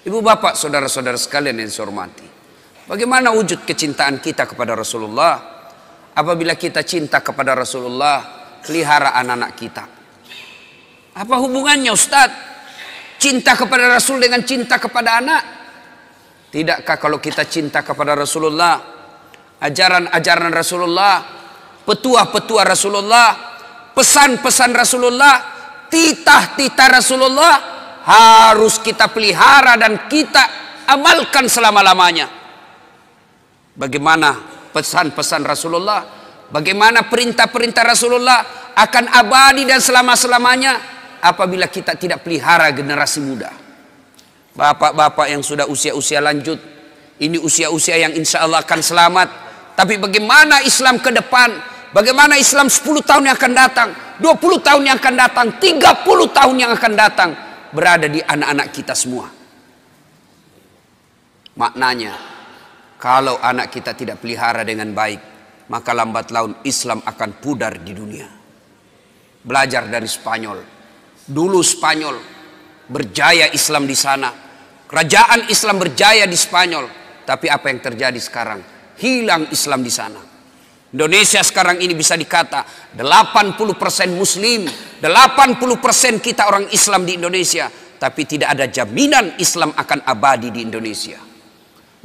Ibu bapak, saudara-saudara sekalian yang saya hormati, bagaimana wujud kecintaan kita kepada Rasulullah? Apabila kita cinta kepada Rasulullah, pelihara anak-anak kita. Apa hubungannya Ustaz? Cinta kepada Rasul dengan cinta kepada anak? Tidakkah kalau kita cinta kepada Rasulullah, ajaran-ajaran Rasulullah, petua-petua Rasulullah, pesan-pesan Rasulullah, titah-titah Rasulullah harus kita pelihara dan kita amalkan selama-lamanya. Bagaimana pesan-pesan Rasulullah, bagaimana perintah-perintah Rasulullah akan abadi dan selama-selamanya apabila kita tidak pelihara generasi muda. Bapak-bapak yang sudah usia-usia lanjut, ini usia-usia yang insya Allah akan selamat. Tapi bagaimana Islam ke depan? Bagaimana Islam 10 tahun yang akan datang, 20 tahun yang akan datang, 30 tahun yang akan datang, berada di anak-anak kita semua. Maknanya, kalau anak kita tidak pelihara dengan baik, maka lambat laun Islam akan pudar di dunia. Belajar dari Spanyol. Dulu Spanyol berjaya Islam di sana. Kerajaan Islam berjaya di Spanyol. Tapi apa yang terjadi sekarang? Hilang Islam di sana. Indonesia sekarang ini bisa dikata 80% Muslim, 80% kita orang Islam di Indonesia. Tapi tidak ada jaminan Islam akan abadi di Indonesia.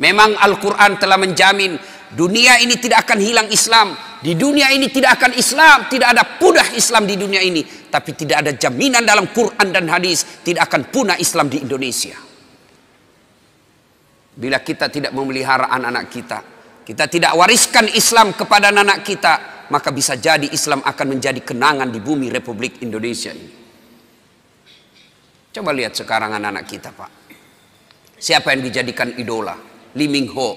Memang Al-Quran telah menjamin dunia ini tidak akan hilang Islam. Di dunia ini tidak akan Islam, tidak ada punah Islam di dunia ini. Tapi tidak ada jaminan dalam Quran dan hadis tidak akan punah Islam di Indonesia. Bila kita tidak memelihara anak-anak kita, kita tidak wariskan Islam kepada anak-anak kita, maka bisa jadi Islam akan menjadi kenangan di bumi Republik Indonesia ini. Coba lihat sekarang anak-anak kita, Pak. Siapa yang dijadikan idola? Lee Min Ho.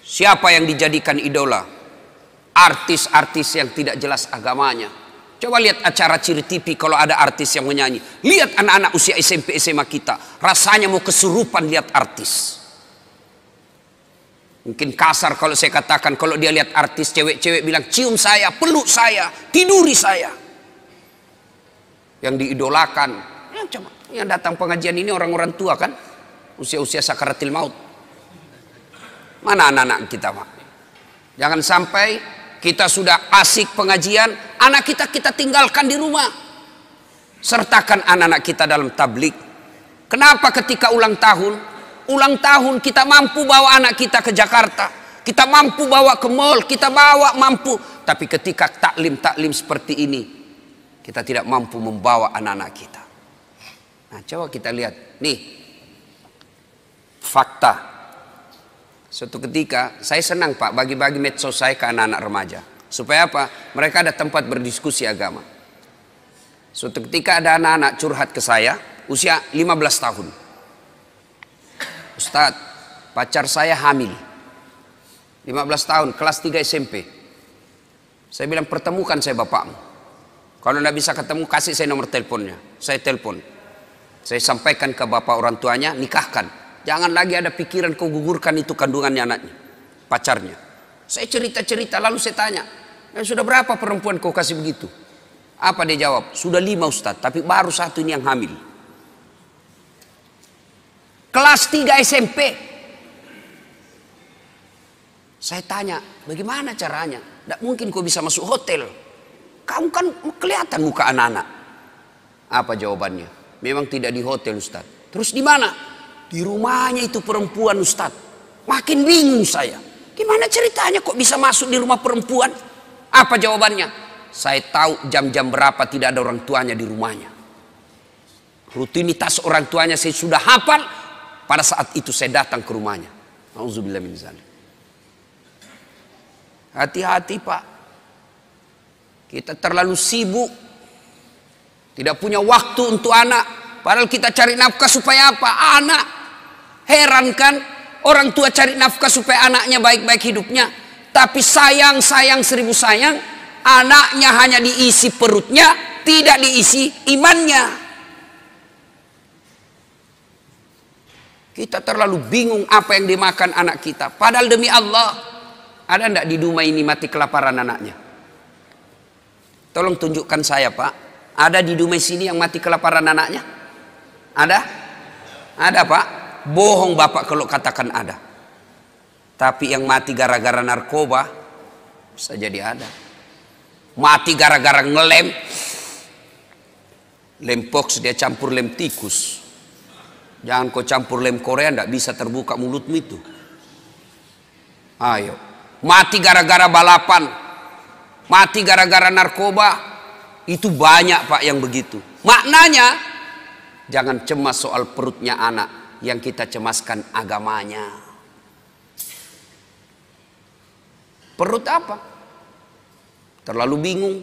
Siapa yang dijadikan idola? Artis-artis yang tidak jelas agamanya. Coba lihat acara Ciri TV kalau ada artis yang menyanyi. Lihat anak-anak usia SMP SMA kita, rasanya mau kesurupan lihat artis. Mungkin kasar kalau saya katakan, kalau dia lihat artis cewek-cewek bilang cium saya, peluk saya, tiduri saya. Yang diidolakan, ya coba, yang datang pengajian ini orang-orang tua kan, usia-usia sakaratil maut. Mana anak-anak kita, Pak? Jangan sampai kita sudah asik pengajian, anak kita tinggalkan di rumah. Sertakan anak-anak kita dalam tablik. Kenapa ketika ulang tahun kita mampu bawa anak kita ke Jakarta, kita mampu bawa ke mall, kita bawa mampu. Tapi ketika taklim seperti ini, kita tidak mampu membawa anak-anak kita. Nah, coba kita lihat nih fakta. Suatu ketika saya senang, Pak, bagi-bagi medsos saya ke anak-anak remaja. Supaya apa? Mereka ada tempat berdiskusi agama. Suatu ketika ada anak-anak curhat ke saya, usia 15 tahun. Ustadz, pacar saya hamil. 15 tahun, kelas 3 SMP. Saya bilang, pertemukan saya bapakmu. Kalau tidak bisa ketemu, kasih saya nomor teleponnya. Saya telepon. Saya sampaikan ke bapak orang tuanya, nikahkan. Jangan lagi ada pikiran kau gugurkan itu kandungannya anaknya, pacarnya. Saya cerita-cerita, lalu saya tanya, sudah berapa perempuan kau kasih begitu? Apa dia jawab? Sudah 5 Ustadz, tapi baru 1 ini yang hamil. Kelas 3 SMP. Saya tanya, bagaimana caranya? Tidak mungkin kau bisa masuk hotel. Kamu kan kelihatan muka anak-anak. Apa jawabannya? Memang tidak di hotel Ustadz. Terus di mana? Di rumahnya itu perempuan Ustadz. Makin bingung saya. Gimana ceritanya kok bisa masuk di rumah perempuan? Apa jawabannya? Saya tahu jam-jam berapa tidak ada orang tuanya di rumahnya. Rutinitas orang tuanya saya sudah hafal. Pada saat itu saya datang ke rumahnya. Auzubillah min dzalik. Hati-hati, Pak. Kita terlalu sibuk. Tidak punya waktu untuk anak. Padahal kita cari nafkah supaya apa? Anak. Heran kan? Orang tua cari nafkah supaya anaknya baik-baik hidupnya. Tapi sayang 1000 sayang. Anaknya hanya diisi perutnya, tidak diisi imannya. Kita terlalu bingung apa yang dimakan anak kita. Padahal demi Allah, ada enggak di rumah ini mati kelaparan anaknya? Tolong tunjukkan saya, Pak. Ada di rumah sini yang mati kelaparan anaknya? Ada? Ada Pak. Bohong Bapak kalau katakan ada. Tapi yang mati gara-gara narkoba bisa jadi ada. Mati gara-gara ngelem. Lem pox dia campur lem tikus. Jangan kau campur lem Korea, ndak bisa terbuka mulutmu itu. Ayo. Mati gara-gara balapan. Mati gara-gara narkoba. Itu banyak Pak yang begitu. Maknanya jangan cemas soal perutnya anak, yang kita cemaskan agamanya. Perut apa? Terlalu bingung.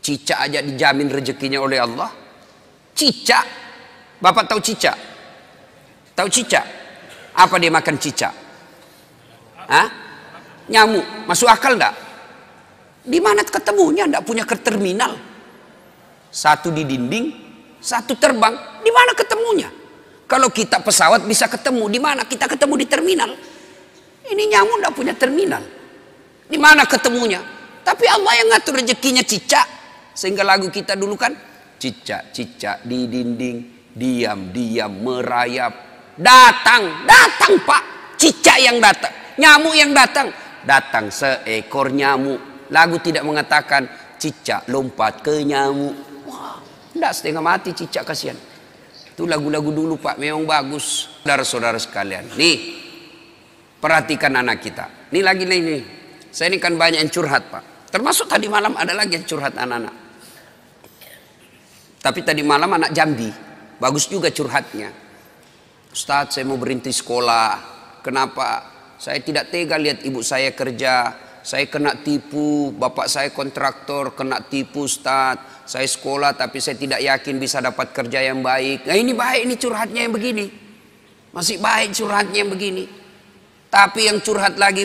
Cicak aja dijamin rezekinya oleh Allah. Cicak. Bapak tahu cicak? Tahu cicak? Apa dia makan cicak? Hah? Nyamuk. Masuk akal enggak? Di mana ketemunya? Enggak punya ke terminal. Satu di dinding, satu terbang. Di mana ketemunya? Kalau kita pesawat bisa ketemu. Di mana kita ketemu? Di terminal. Ini nyamuk enggak punya terminal. Di mana ketemunya? Tapi Allah yang ngatur rezekinya cicak. Sehingga lagu kita dulu kan, cicak-cicak di dinding, diam-diam merayap. Datang Pak. Cicak yang datang, nyamuk yang datang. Datang seekor nyamuk. Lagu tidak mengatakan cicak lompat ke nyamuk. Wah, enggak, setengah mati cicak, kasihan. Itu lagu-lagu dulu Pak, memang bagus. Saudara-saudara sekalian, nih perhatikan anak kita. Nih lagi nih. Saya ini kan banyak yang curhat Pak. Termasuk tadi malam ada lagi yang curhat anak-anak. Tapi tadi malam anak Jambi, bagus juga curhatnya. Ustadz, saya mau berhenti sekolah. Kenapa? Saya tidak tega lihat ibu saya kerja. Saya kena tipu. Bapak saya kontraktor, kena tipu Ustadz. Saya sekolah tapi saya tidak yakin bisa dapat kerja yang baik. Nah ini baik, ini curhatnya yang begini. Masih baik curhatnya yang begini. Tapi yang curhat lagi,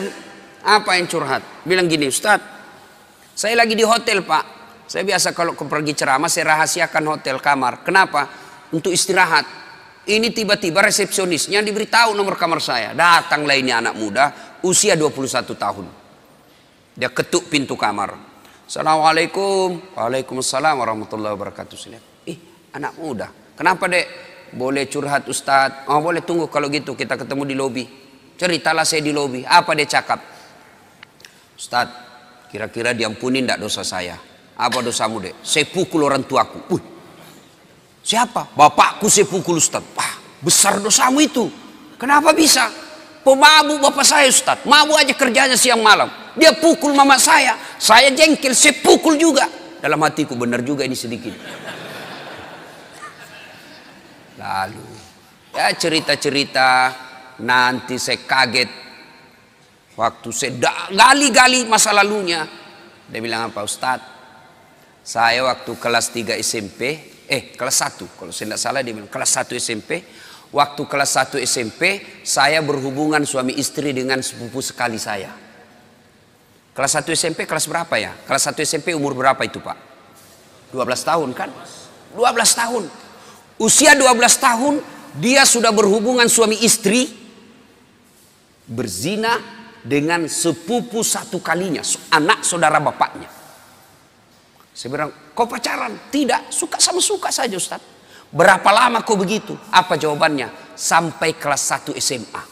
apa yang curhat? Bilang gini, Ustadz, saya lagi di hotel Pak. Saya biasa kalau pergi ceramah saya rahasiakan hotel kamar. Kenapa? Untuk istirahat. Ini tiba-tiba resepsionisnya diberitahu nomor kamar saya. Datanglah ini anak muda usia 21 tahun. Dia ketuk pintu kamar. Assalamualaikum. Waalaikumsalam warahmatullahi wabarakatuh. Anak muda. Kenapa Dek? Boleh curhat Ustadz? Oh boleh, tunggu kalau gitu kita ketemu di lobi. Ceritalah saya di lobi. Apa dia cakap? Ustadz, kira-kira diampuni enggak dosa saya? Apa dosamu Dek? Saya pukul orang tuaku. Siapa? Bapakku saya pukul Ustaz. Wah, besar dosamu itu. Kenapa bisa? Pemabuk bapak saya Ustaz. Mabuk aja kerjanya siang malam. Dia pukul mama saya. Saya jengkel, saya pukul juga. Dalam hatiku, benar juga ini sedikit. Lalu, ya cerita-cerita. Nanti saya kaget. Waktu saya gali-gali masa lalunya. Dia bilang apa? Ustaz, saya waktu kelas 3 SMP, kelas 1, kalau saya tidak salah dia bilang kelas 1 SMP. Waktu kelas 1 SMP saya berhubungan suami istri dengan sepupu sekali saya. Kelas 1 SMP kelas berapa ya? Kelas 1 SMP umur berapa itu Pak? 12 tahun kan? 12 tahun. Usia 12 tahun dia sudah berhubungan suami istri, berzina dengan sepupu satu kalinya, anak saudara bapaknya. Saya bilang, kau pacaran? Tidak, suka sama suka saja Ustaz. Berapa lama kau begitu? Apa jawabannya? Sampai kelas 1 SMA.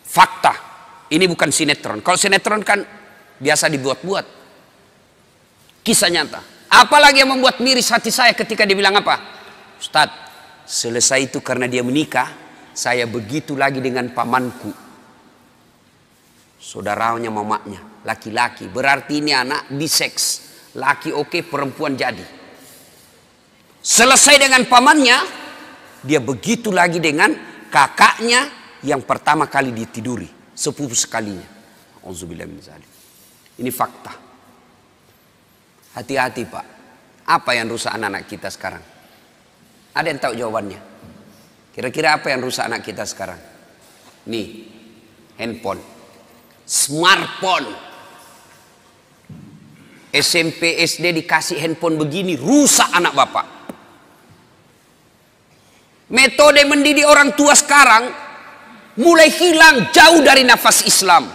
Fakta. Ini bukan sinetron. Kalau sinetron kan biasa dibuat-buat. Kisah nyata. Apalagi yang membuat miris hati saya ketika dia bilang apa? Ustaz, selesai itu karena dia menikah, saya begitu lagi dengan pamanku. Saudaranya mamanya, laki-laki. Berarti ini anak biseks. Laki oke, perempuan jadi. Selesai dengan pamannya, dia begitu lagi dengan kakaknya yang pertama kali ditiduri, sepupu sekalinya. Auzubillah min dzalik. Ini fakta. Hati-hati Pak. Apa yang rusak anak-anak kita sekarang? Ada yang tahu jawabannya? Kira-kira apa yang rusak anak kita sekarang? Nih, handphone, smartphone. SMP, SD dikasih handphone begini, rusak anak bapak. Metode mendidik orang tua sekarang mulai hilang, jauh dari nafas Islam.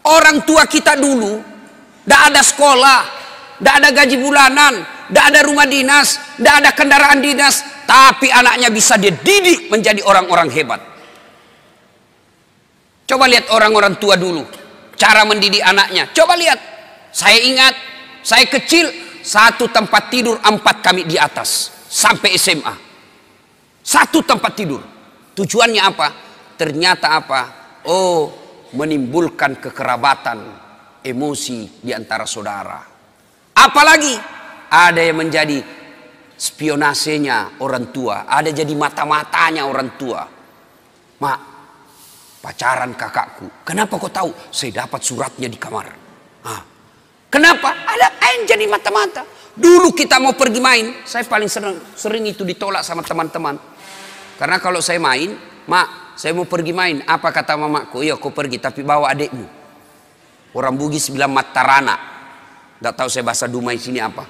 Orang tua kita dulu tidak ada sekolah, tidak ada gaji bulanan, tidak ada rumah dinas, tidak ada kendaraan dinas, tapi anaknya bisa dia didik menjadi orang-orang hebat. Coba lihat orang-orang tua dulu, cara mendidik anaknya. Coba lihat, saya ingat, saya kecil, satu tempat tidur 4 kami di atas, sampai SMA. Satu tempat tidur. Tujuannya apa? Ternyata apa? Oh, menimbulkan kekerabatan, emosi di antara saudara. Apalagi ada yang menjadi spionasenya orang tua, ada jadi mata-matanya orang tua. Mak, pacaran kakakku. Kenapa kau tahu? Saya dapat suratnya di kamar. Kenapa? Ada yang jadi mata-mata. Dulu kita mau pergi main, saya paling sering itu ditolak sama teman-teman. Karena kalau saya main, mak, saya mau pergi main. Apa kata mamaku? Iya, kau pergi tapi bawa adikmu. Orang Bugis bilang matarana. Tidak tahu saya bahasa Dumai sini apa.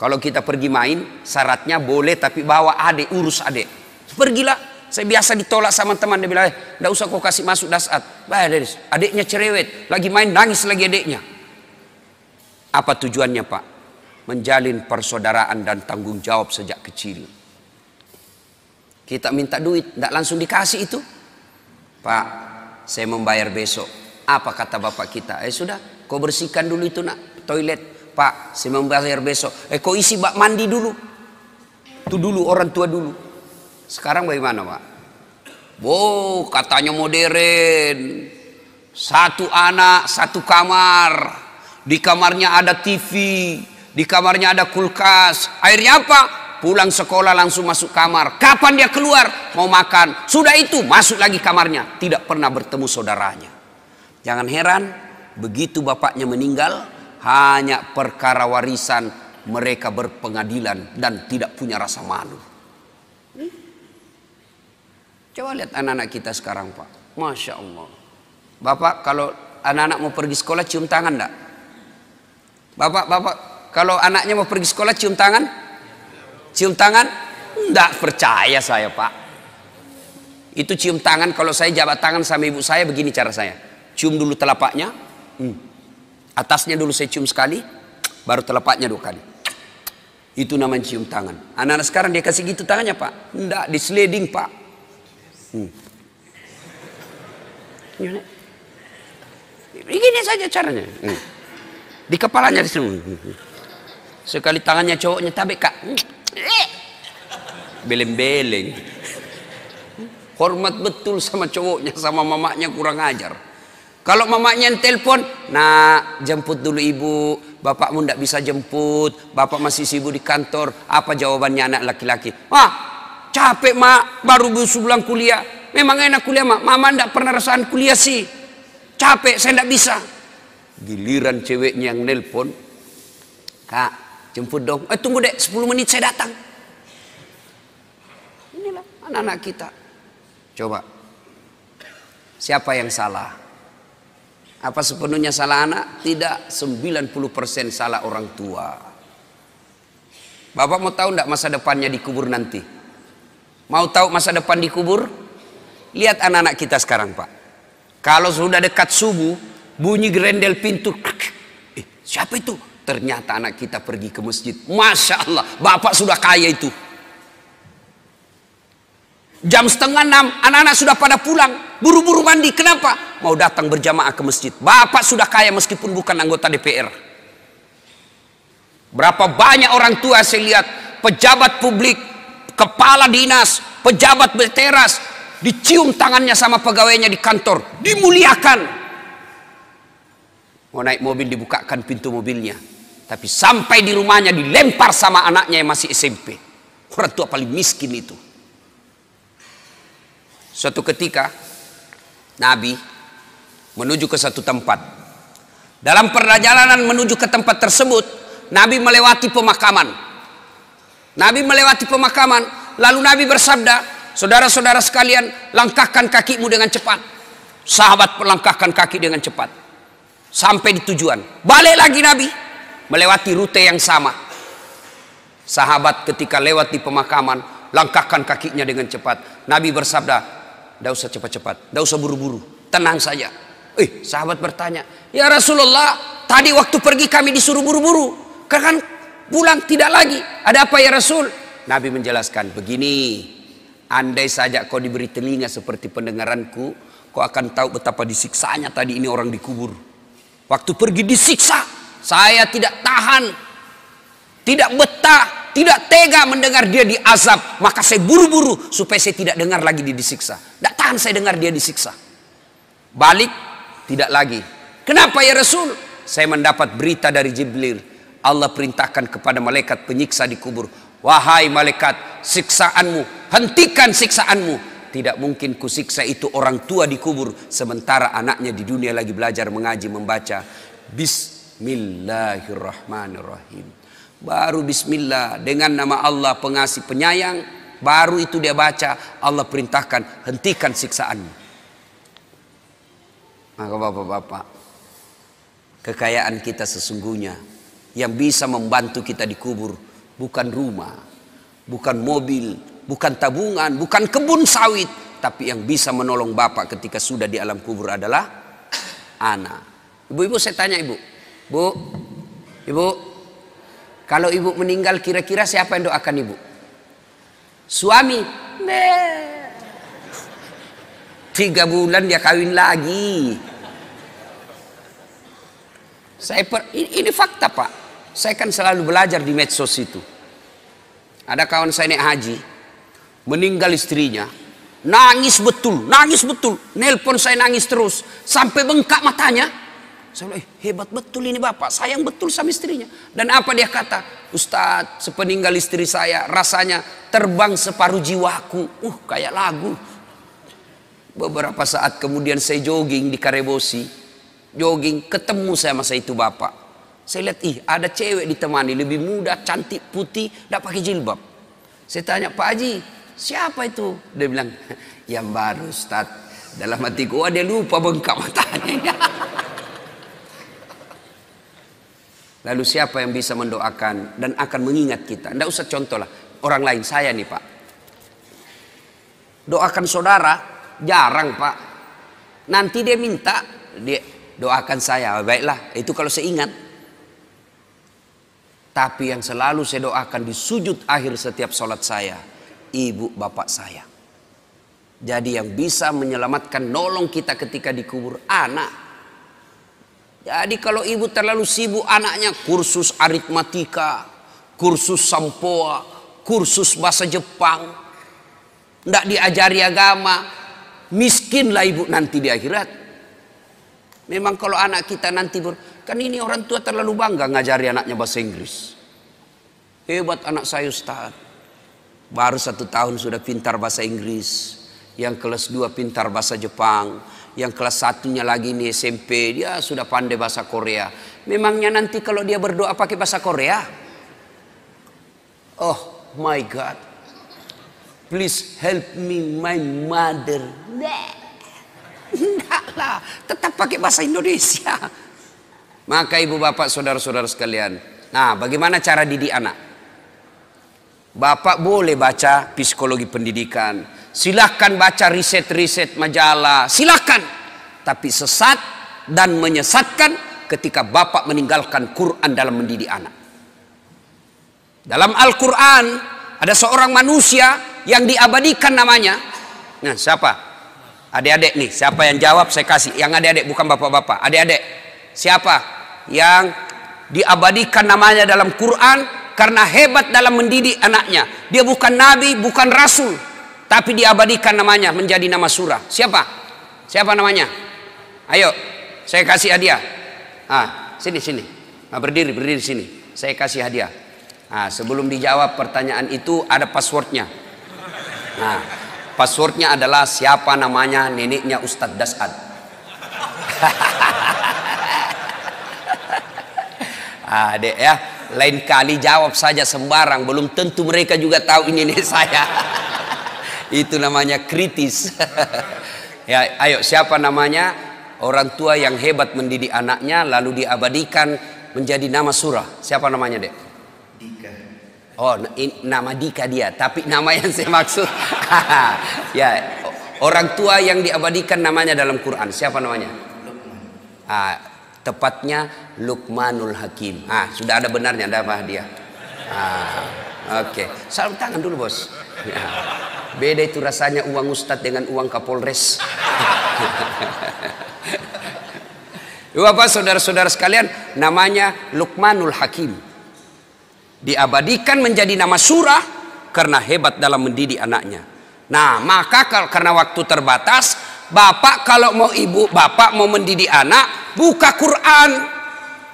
Kalau kita pergi main, syaratnya boleh tapi bawa adik, urus adik. Pergilah. Saya biasa ditolak sama teman. Dia bilang, tidak usah kau kasih masuk dasat. Adiknya cerewet. Lagi main, nangis lagi adiknya. Apa tujuannya, Pak? Menjalin persaudaraan dan tanggung jawab sejak kecil. Kita minta duit, tidak langsung dikasih itu. Pak, saya membayar besok. Apa kata bapak kita? Sudah, kau bersihkan dulu itu nak. Toilet, Pak, saya membayar besok. Kau isi bak mandi dulu. Itu dulu orang tua dulu. Sekarang bagaimana, Pak? Wow, katanya modern. Satu anak, satu kamar. Di kamarnya ada TV, di kamarnya ada kulkas. Akhirnya apa? Pulang sekolah langsung masuk kamar. Kapan dia keluar? Mau makan. Sudah itu masuk lagi kamarnya. Tidak pernah bertemu saudaranya. Jangan heran, begitu bapaknya meninggal, hanya perkara warisan mereka berpengadilan dan tidak punya rasa malu. Coba lihat anak-anak kita sekarang, Pak. Masya Allah. Bapak kalau anak-anak mau pergi sekolah cium tangan enggak? Bapak kalau anaknya mau pergi sekolah cium tangan? Cium tangan? Enggak percaya saya, Pak. Itu cium tangan, kalau saya jabat tangan sama ibu saya begini cara saya. Cium dulu telapaknya. Atasnya dulu saya cium sekali, baru telapaknya 2 kali. Itu namanya cium tangan. Anak-anak sekarang dia kasih gitu tangannya, Pak. Enggak, di sliding, Pak. Begini saja caranya. Di kepalanya di sini. Sekali tangannya cowoknya tabek, Kak. Beleng-beleng. Hormat betul sama cowoknya, sama mamanya kurang ajar. Kalau mamanya yang telepon, nah jemput dulu ibu, bapakmu ndak bisa jemput, bapak masih sibuk di kantor. Apa jawabannya anak laki-laki? Capek mak, baru pulang kuliah. Memang enak kuliah mak, mama ndak pernah rasakan kuliah sih. Capek, saya ndak bisa. Giliran ceweknya yang nelpon, Kak, jemput dong. Tunggu deh, 10 menit saya datang. Inilah anak-anak kita. Coba, siapa yang salah? Apa sepenuhnya salah anak? Tidak, 90% salah orang tua. Bapak mau tahu enggak masa depannya dikubur nanti? Mau tahu masa depan dikubur? Lihat anak-anak kita sekarang, Pak. Kalau sudah dekat subuh, bunyi gerendel pintu. Siapa itu? Ternyata anak kita pergi ke masjid. Masya Allah, bapak sudah kaya itu. Jam 5:30 anak-anak sudah pada pulang, buru-buru mandi. Kenapa? Mau datang berjamaah ke masjid. Bapak sudah kaya meskipun bukan anggota DPR. Berapa banyak orang tua saya lihat, pejabat publik, kepala dinas, pejabat berteras, dicium tangannya sama pegawainya di kantor, dimuliakan. Mau naik mobil dibukakan pintu mobilnya, tapi sampai di rumahnya dilempar sama anaknya yang masih SMP. Orang tua paling miskin itu. Suatu ketika Nabi menuju ke satu tempat. Dalam perjalanan menuju ke tempat tersebut, Nabi melewati pemakaman. Nabi melewati pemakaman, lalu Nabi bersabda, saudara-saudara sekalian, langkahkan kakimu dengan cepat. Sahabat melangkahkan kaki dengan cepat. Sampai di tujuan. Balik lagi Nabi, melewati rute yang sama. Sahabat ketika lewat di pemakaman, langkahkan kakinya dengan cepat. Nabi bersabda, tidak usah cepat-cepat, tidak usah buru-buru, tenang saja. Sahabat bertanya, ya Rasulullah, tadi waktu pergi kami disuruh buru-buru, kan pulang, tidak lagi. Ada apa ya Rasul? Nabi menjelaskan, begini, andai saja kau diberi telinga seperti pendengaranku, kau akan tahu betapa disiksanya tadi ini orang dikubur. Waktu pergi disiksa, saya tidak tahan, tidak betah, tidak tega mendengar dia diazab. Maka saya buru-buru supaya saya tidak dengar lagi dia disiksa. Tidak tahan saya dengar dia disiksa. Balik, tidak lagi. Kenapa ya Rasul? Saya mendapat berita dari Jibril. Allah perintahkan kepada malaikat penyiksa di kubur, wahai malaikat, siksaanmu, hentikan siksaanmu. Tidak mungkin kusiksa itu orang tua di kubur sementara anaknya di dunia lagi belajar mengaji membaca. Bismillahirrahmanirrahim. Baru bismillah dengan nama Allah pengasih penyayang, baru itu dia baca, Allah perintahkan hentikan siksaanmu. Maka bapak-bapak, kekayaan kita sesungguhnya yang bisa membantu kita dikubur bukan rumah, bukan mobil, bukan tabungan, bukan kebun sawit, tapi yang bisa menolong bapak ketika sudah di alam kubur adalah anak. Ibu-ibu, saya tanya ibu, ibu, kalau ibu meninggal kira-kira siapa yang doakan ibu? Suami? 3 bulan dia kawin lagi. Ini fakta pak. Saya kan selalu belajar di medsos itu. Ada kawan saya naik haji, meninggal istrinya, nangis betul, nelpon saya nangis terus, sampai bengkak matanya. Saya bilang, hebat betul ini bapak, sayang betul sama istrinya. Dan apa dia kata? Ustadz, sepeninggal istri saya, rasanya terbang separuh jiwaku. Kayak lagu. Beberapa saat kemudian saya jogging di Karebosi, ketemu saya masa itu bapak. Saya lihat, ada cewek ditemani, lebih muda, cantik, putih, tidak pakai jilbab. Saya tanya, Pak Haji, siapa itu? Dia bilang, yang baru Ustaz. Dalam hatiku, dia lupa bengkak matanya. Lalu siapa yang bisa mendoakan dan akan mengingat kita? Tidak usah contoh lah, orang lain, saya nih Pak. Doakan saudara, jarang Pak. Nanti dia minta, dia doakan saya, baiklah, itu kalau saya ingat. Tapi yang selalu saya doakan di sujud akhir setiap sholat saya, ibu bapak saya. Jadi yang bisa menyelamatkan, nolong kita ketika dikubur, anak. Jadi kalau ibu terlalu sibuk anaknya, kursus aritmatika, kursus sampoa, kursus bahasa Jepang, tidak diajari agama, miskinlah ibu nanti di akhirat. Memang kalau anak kita nanti kan ini orang tua terlalu bangga ngajari anaknya bahasa Inggris. Hebat anak saya Ustaz. Baru 1 tahun sudah pintar bahasa Inggris. Yang kelas 2 pintar bahasa Jepang. Yang kelas 1-nya lagi nih SMP, dia sudah pandai bahasa Korea. Memangnya nanti kalau dia berdoa pakai bahasa Korea? Oh my God. Please help me my mother. Enggak lah, tetap pakai bahasa Indonesia. Maka ibu bapak saudara-saudara sekalian, nah bagaimana cara didik anak? Bapak boleh baca psikologi pendidikan, silahkan baca riset-riset majalah, silahkan. Tapi sesat dan menyesatkan ketika bapak meninggalkan Quran dalam mendidik anak. Dalam Al-Quran ada seorang manusia yang diabadikan namanya. Nah siapa? Adik-adik nih, siapa yang jawab saya kasih. Yang adik-adik, bukan bapak-bapak, adik-adik. Siapa yang diabadikan namanya dalam Quran karena hebat dalam mendidik anaknya? Dia bukan nabi, bukan rasul, tapi diabadikan namanya menjadi nama surah. Siapa? Siapa namanya? Ayo, saya kasih hadiah. Sini. Berdiri sini. Saya kasih hadiah. Sebelum dijawab pertanyaan itu ada passwordnya. Passwordnya adalah siapa namanya neneknya Ustadz Dasad. Dek ya, lain kali jawab saja sembarang, belum tentu mereka juga tahu ini nenek saya. Itu namanya kritis. Ya, ayo siapa namanya orang tua yang hebat mendidik anaknya lalu diabadikan menjadi nama surah? Siapa namanya, Dek? Dika. Oh, nama Dika dia, tapi nama yang saya maksud ya, orang tua yang diabadikan namanya dalam Quran, siapa namanya? Lukman. Tepatnya Luqmanul Hakim. Sudah ada benarnya, ada apa dia? Oke. Salam tangan dulu bos. Ya. Beda itu rasanya uang ustadz dengan uang Kapolres. Bapak saudara-saudara sekalian, namanya Luqmanul Hakim. Diabadikan menjadi nama surah karena hebat dalam mendidik anaknya. Nah, maka karena waktu terbatas, bapak kalau mau ibu, bapak mau mendidik anak, buka Quran.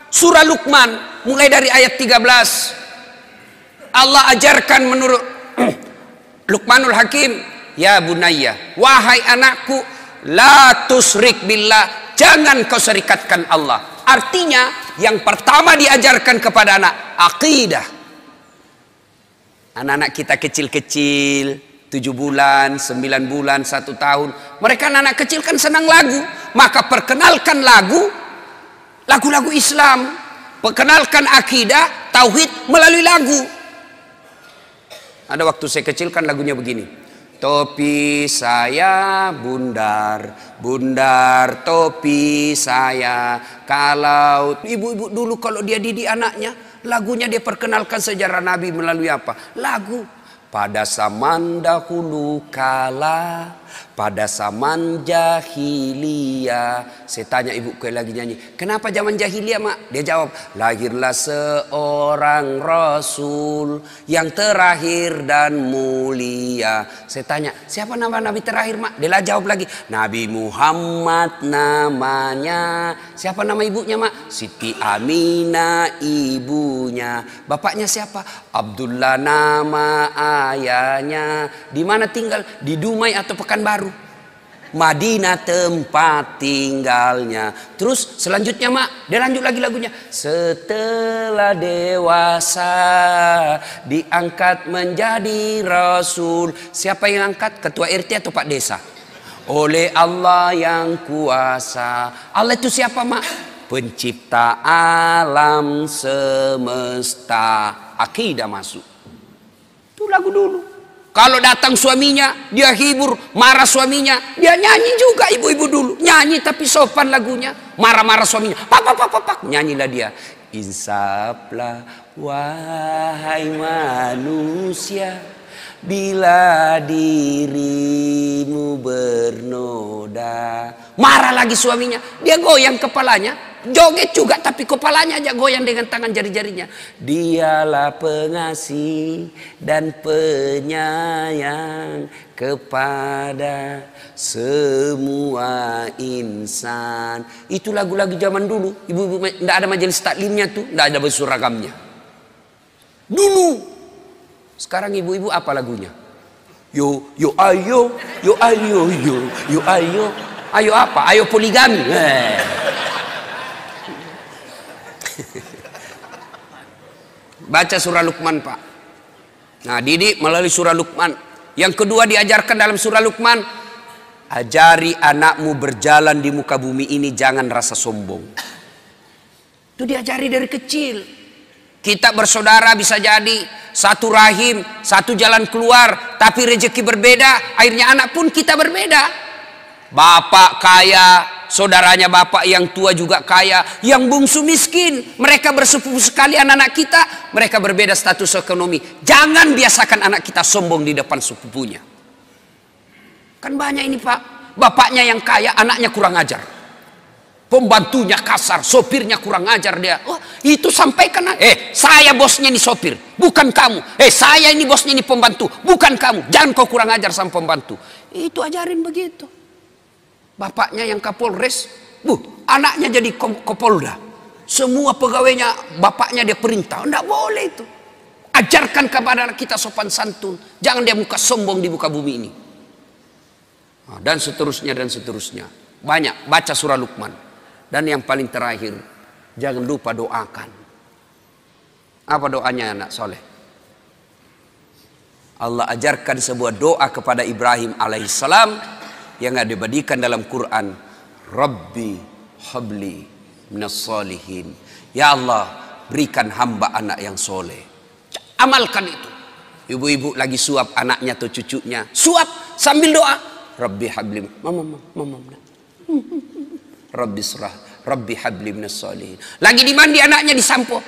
Surah Luqman, mulai dari ayat 13. Allah ajarkan menurut Luqmanul Hakim, ya bunayya, wahai anakku, la tusrik billah, jangan kau serikatkan Allah. Artinya yang pertama diajarkan kepada anak, akidah. Anak-anak kita kecil-kecil, 7 bulan, 9 bulan, 1 tahun, mereka anak kecil kan senang lagu, maka perkenalkan lagu-lagu Islam, perkenalkan akidah, tauhid melalui lagu. Ada waktu saya kecil kan lagunya begini. Topi saya bundar, bundar topi saya. Kalau ibu-ibu dulu kalau dia didik anaknya, lagunya dia perkenalkan sejarah Nabi melalui apa? Lagu. Pada zaman dahulu kala, pada zaman jahiliyah. Saya tanya ibuku lagi nyanyi, kenapa zaman jahiliyah mak? Dia jawab, lahirlah seorang Rasul yang terakhir dan mulia. Saya tanya, siapa nama Nabi terakhir mak? Dia jawab lagi, Nabi Muhammad namanya. Siapa nama ibunya mak? Siti Aminah ibunya. Bapaknya siapa? Abdullah nama ayahnya. Di mana tinggal? Di Dumai atau Pekanbaru? Madinah tempat tinggalnya. Terus selanjutnya mak, dia lanjut lagi lagunya. Setelah dewasa diangkat menjadi Rasul. Siapa yang angkat? Ketua RT atau Pak Desa? Oleh Allah yang kuasa. Allah itu siapa mak? Pencipta alam semesta. Akidah masuk. Itu lagu dulu. Kalau datang suaminya, dia hibur. Marah suaminya, dia nyanyi juga ibu-ibu dulu. Nyanyi tapi sopan lagunya. Marah-marah suaminya, pak, pak, pak, pak, pak. Nyanyilah dia. Insaflah wahai manusia, bila dirimu bernoda. Marah lagi suaminya, dia goyang kepalanya. Joget juga tapi kepalanya aja goyang dengan tangan jari-jarinya. Dialah pengasih dan penyayang kepada semua insan. Itu lagu-lagu zaman dulu. Ibu-ibu tidak ada majelis taklimnya tuh, tidak ada baju seragamnya. Dulu. Sekarang ibu-ibu apa lagunya? Yo ayo, yo ayo, yo ayo. Ayo apa? Ayo poligami. Baca surah Luqman pak. Nah didik melalui surah Luqman. Yang kedua diajarkan dalam surah Luqman, ajari anakmu berjalan di muka bumi ini jangan rasa sombong. Itu diajari dari kecil. Kita bersaudara bisa jadi satu rahim, satu jalan keluar, tapi rezeki berbeda, akhirnya anak pun kita berbeda. Bapak kaya, saudaranya bapak yang tua juga kaya, yang bungsu miskin. Mereka bersepupu sekali anak-anak kita, mereka berbeda status ekonomi. Jangan biasakan anak kita sombong di depan sepupunya. Kan banyak ini pak, bapaknya yang kaya, anaknya kurang ajar. Pembantunya kasar, sopirnya kurang ajar dia. Oh, itu sampaikan, saya bosnya ini sopir, bukan kamu. Saya ini bosnya ini pembantu, bukan kamu. Jangan kau kurang ajar sama pembantu. Itu ajarin begitu. Bapaknya yang Kapolres, anaknya jadi Kapolda. Semua pegawainya bapaknya dia perintah. Tidak boleh itu. Ajarkan kepada anak kita sopan santun. Jangan dia muka sombong di muka bumi ini. Dan seterusnya dan seterusnya. Banyak. Baca surah Luqman. Dan yang paling terakhir, jangan lupa doakan. Apa doanya anak soleh? Allah ajarkan sebuah doa kepada Ibrahim alaihissalam yang ada dibadikan dalam Quran. Rabbi habli minas solihin. Ya Allah, berikan hamba anak yang soleh. Amalkan itu. Ibu-ibu lagi suap anaknya atau cucunya, suap sambil doa. Rabbi habli, mama. Rabbi surah, Rabbi habli minas solihin. Lagi dimandi anaknya disampo.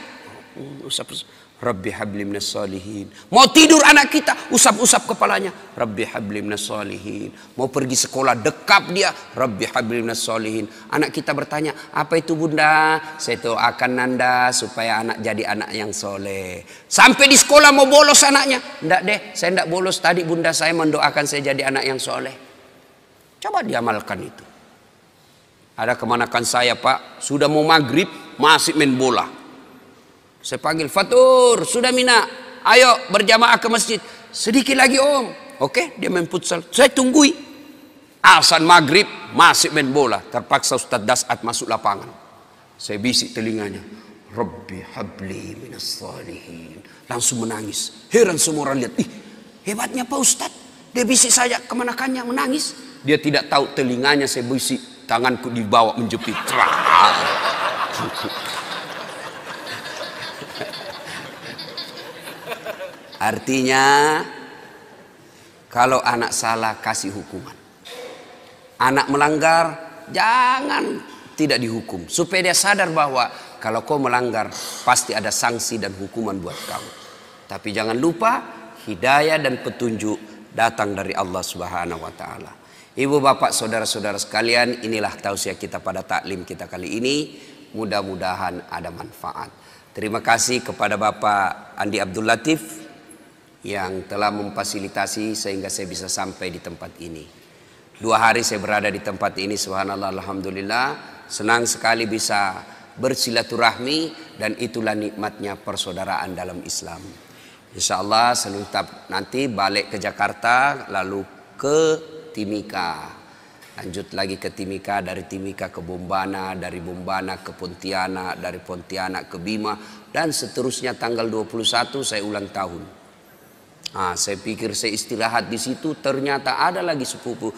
Rabbi habli minas solihin. Mau tidur anak kita, usap-usap kepalanya, Rabbi habli minas solihin. Mau pergi sekolah, dekap dia, Rabbi habli minas solihin. Anak kita bertanya, apa itu bunda? Saya doakan Nanda supaya anak jadi anak yang soleh. Sampai di sekolah mau bolos anaknya, enggak deh, saya enggak bolos. Tadi bunda saya mendoakan saya jadi anak yang soleh. Coba diamalkan itu. Ada kemanakan saya pak, sudah mau maghrib masih main bola. Saya panggil, Fatur, sudah Mina, ayo berjamaah ke masjid. Sedikit lagi om. Oke, dia main futsal. Saya tunggui. Azan maghrib masih main bola. Terpaksa Ustaz Dasat masuk lapangan. Saya bisik telinganya, Rabbi habli minas salihin. Langsung menangis. Heran semua orang lihat. Ih, hebatnya Pak Ustaz. Dia bisik saja kemanakannya menangis. Dia tidak tahu telinganya saya bisik. Tanganku dibawa menjepit. Artinya kalau anak salah kasih hukuman. Anak melanggar jangan tidak dihukum. Supaya dia sadar bahwa kalau kau melanggar pasti ada sanksi dan hukuman buat kamu. Tapi jangan lupa hidayah dan petunjuk datang dari Allah Subhanahu wa taala. Ibu bapak saudara-saudara sekalian, inilah tausiah kita pada taklim kita kali ini. Mudah-mudahan ada manfaat. Terima kasih kepada Bapak Andi Abdul Latif yang telah memfasilitasi sehingga saya bisa sampai di tempat ini. 2 hari saya berada di tempat ini, subhanallah, alhamdulillah. Senang sekali bisa bersilaturahmi dan itulah nikmatnya persaudaraan dalam Islam. Insya Allah selengkap nanti balik ke Jakarta lalu ke Timika. Lanjut lagi ke Timika, dari Timika ke Bombana, dari Bombana ke Pontianak, dari Pontianak ke Bima dan seterusnya. Tanggal 21 saya ulang tahun. Saya pikir saya istirahat di situ, ternyata ada lagi sepupu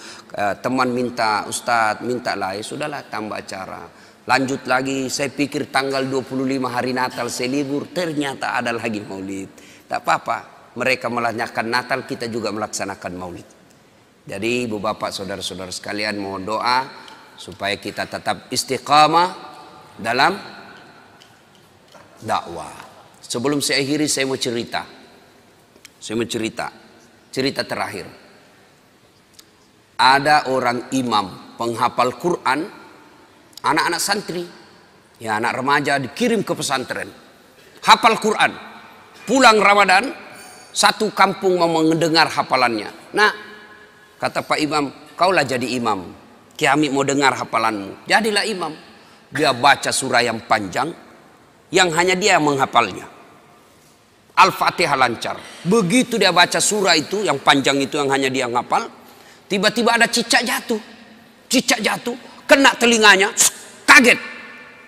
teman minta, Ustadz minta lah, ya sudahlah tambah acara. Lanjut lagi, saya pikir tanggal 25 hari Natal saya libur, ternyata ada lagi maulid. Tak apa-apa, mereka melaksanakan Natal, kita juga melaksanakan maulid. Jadi ibu bapak saudara-saudara sekalian, mohon doa supaya kita tetap istiqamah dalam dakwah. Sebelum saya akhiri, saya mau cerita. Cerita terakhir. Ada orang imam penghafal Quran, anak-anak santri, ya anak remaja dikirim ke pesantren, hafal Quran. Pulang Ramadan, satu kampung mau mendengar hafalannya. Nah, kata Pak Imam, kaulah jadi imam. Kami mau dengar hafalanmu. Jadilah imam. Dia baca surah yang panjang, yang hanya dia yang menghafalnya. Al-Fatihah lancar. Begitu dia baca surah itu yang panjang itu yang hanya dia ngapal, tiba-tiba ada cicak jatuh. Cicak jatuh, kena telinganya, kaget.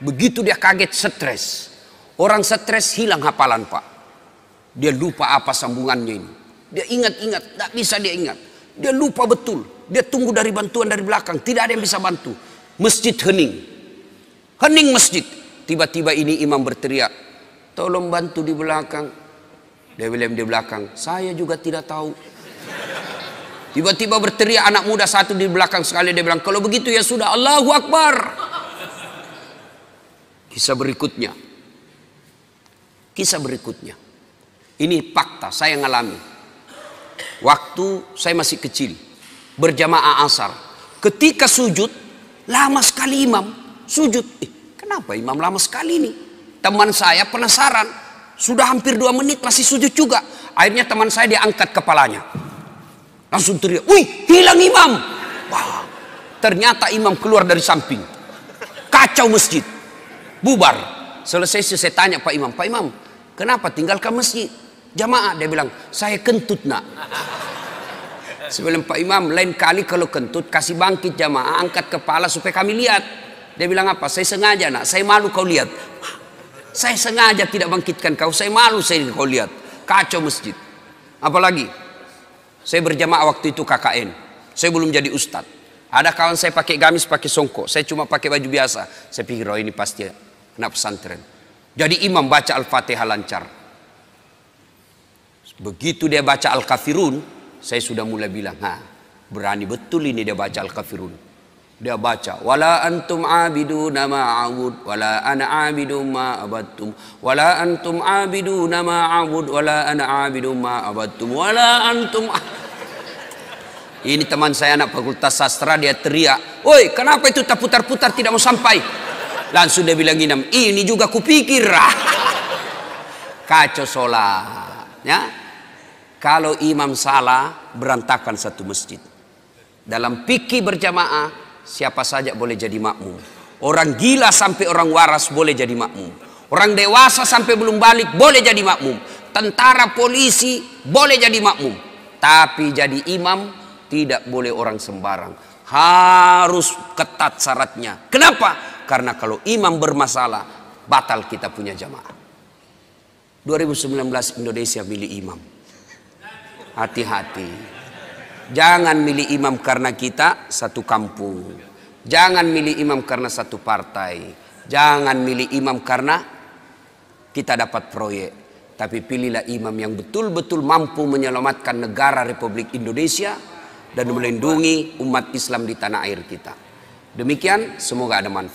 Begitu dia kaget, stres. Orang stres hilang hafalan pak. Dia lupa apa sambungannya ini. Dia ingat-ingat, tak bisa dia ingat. Dia lupa betul. Dia tunggu dari bantuan dari belakang, tidak ada yang bisa bantu. Masjid hening. Hening masjid. Tiba-tiba ini imam berteriak, tolong bantu di belakang. Dia bilang di belakang, saya juga tidak tahu. Tiba-tiba berteriak anak muda satu di belakang sekali. Dia bilang, kalau begitu ya sudah, Allahu Akbar. Kisah berikutnya. Ini fakta, saya ngalami. Waktu saya masih kecil, berjamaah asar. Ketika sujud, lama sekali imam sujud. Kenapa imam lama sekali nih? Teman saya penasaran. Sudah hampir 2 menit masih sujud juga. Akhirnya teman saya diangkat kepalanya. Langsung teriak, wih hilang imam. Wah, ternyata imam keluar dari samping. Kacau masjid. Bubar. Selesai saya tanya Pak Imam, kenapa tinggalkan masjid? Jamaah. Dia bilang, saya kentut nak. Sebelum Pak Imam, lain kali kalau kentut kasih bangkit jamaah, angkat kepala supaya kami lihat. Dia bilang apa? Saya sengaja nak, saya malu kau lihat. Saya sengaja tidak bangkitkan kau, saya malu saya kau lihat. Kacau masjid. Apalagi saya berjamaah waktu itu KKN. Saya belum jadi ustadz. Ada kawan saya pakai gamis, pakai songkok. Saya cuma pakai baju biasa. Saya pikir, oh ini pasti anak pesantren. Jadi imam baca Al-Fatihah lancar. Begitu dia baca Al-Kafirun, saya sudah mulai bilang, berani betul ini dia baca Al-Kafirun. Dia baca, wala antum abiduna ma a'bud wala ana abidu ma abattum wala antum abiduna ma a'bud wala ana abidu ma abattum wala antum. Ini teman saya anak fakultas sastra, dia teriak, "Woi, kenapa itu tak putar-putar tidak mau sampai?" Langsung dia bilang gini, "Ini juga kupikir." Kacau sholat, ya. Kalau imam salah, berantakan satu masjid. Dalam fikih berjamaah, siapa saja boleh jadi makmum. Orang gila sampai orang waras boleh jadi makmum. Orang dewasa sampai belum balik boleh jadi makmum. Tentara, polisi boleh jadi makmum. Tapi jadi imam tidak boleh orang sembarang. Harus ketat syaratnya. Kenapa? Karena kalau imam bermasalah, batal kita punya jamaah. 2019 Indonesia milih imam. Hati-hati. Jangan milih imam karena kita satu kampung. Jangan milih imam karena satu partai. Jangan milih imam karena kita dapat proyek. Tapi pilihlah imam yang betul-betul mampu menyelamatkan negara Republik Indonesia dan melindungi umat Islam di tanah air kita. Demikian, semoga ada manfaat.